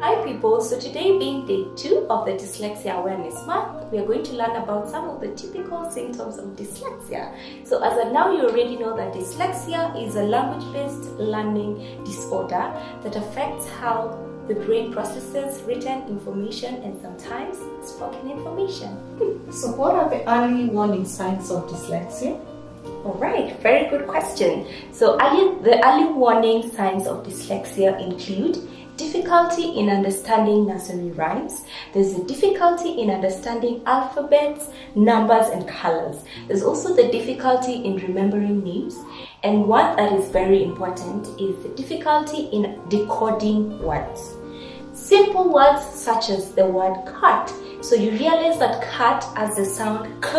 Hi people, so today being day 2 of the Dyslexia Awareness Month, we are going to learn about some of the typical symptoms of dyslexia. So as of now, you already know that dyslexia is a language-based learning disorder that affects how the brain processes written information and sometimes spoken information. So what are the early warning signs of dyslexia? Alright, very good question. So the early warning signs of dyslexia include difficulty in understanding nursery rhymes. There's a difficulty in understanding alphabets, numbers, and colors. There's also the difficulty in remembering names. And one that is very important is the difficulty in decoding words. Simple words such as the word cat. So you realize that cat has the sound k,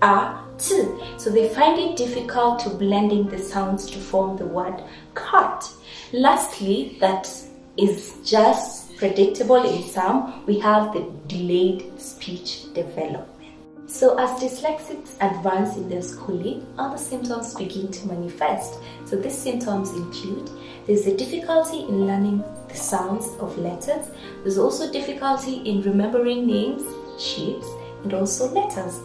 a, t. So they find it difficult to blending the sounds to form the word cat. Lastly, that is just predictable in some, we have the delayed speech development. So as dyslexics advance in their schooling, other symptoms begin to manifest. So these symptoms include, there's a difficulty in learning the sounds of letters. There's also difficulty in remembering names, shapes, and also letters.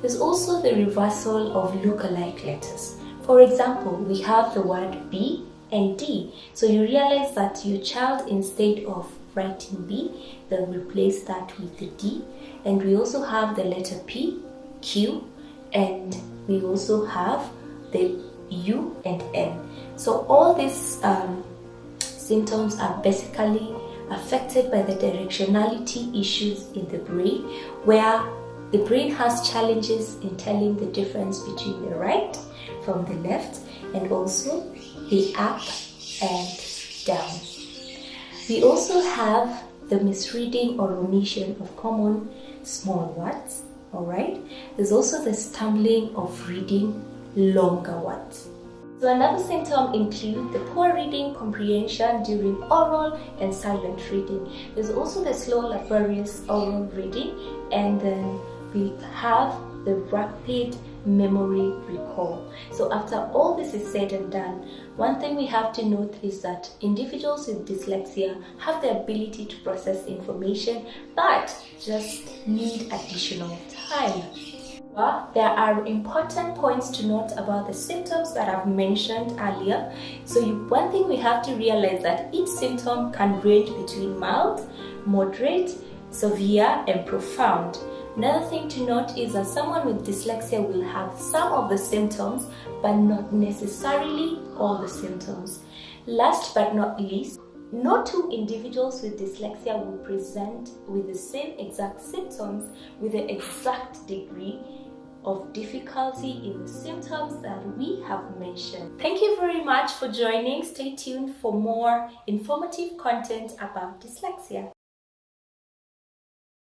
There's also the reversal of look-alike letters. For example, we have the word B and D. So you realize that your child, instead of writing B, they'll replace that with the D. And we also have the letter P, Q, and we also have the U and N. So all these symptoms are basically affected by the directionality issues in the brain, where the brain has challenges in telling the difference between the right from the left, and also the up and down. We also have the misreading or omission of common small words. Alright, there's also the stumbling of reading longer words. So another symptom includes the poor reading comprehension during oral and silent reading. There's also the slow laborious oral reading, and then we have the rapid memory recall. So after all this is said and done, one thing we have to note is that individuals with dyslexia have the ability to process information but just need additional time. Well, there are important points to note about the symptoms that I've mentioned earlier. So one thing we have to realize that each symptom can range between mild, moderate, severe, and profound. Another thing to note is that someone with dyslexia will have some of the symptoms, but not necessarily all the symptoms. Last but not least, no two individuals with dyslexia will present with the same exact symptoms with the exact degree of difficulty in the symptoms that we have mentioned. Thank you very much for joining. Stay tuned for more informative content about dyslexia.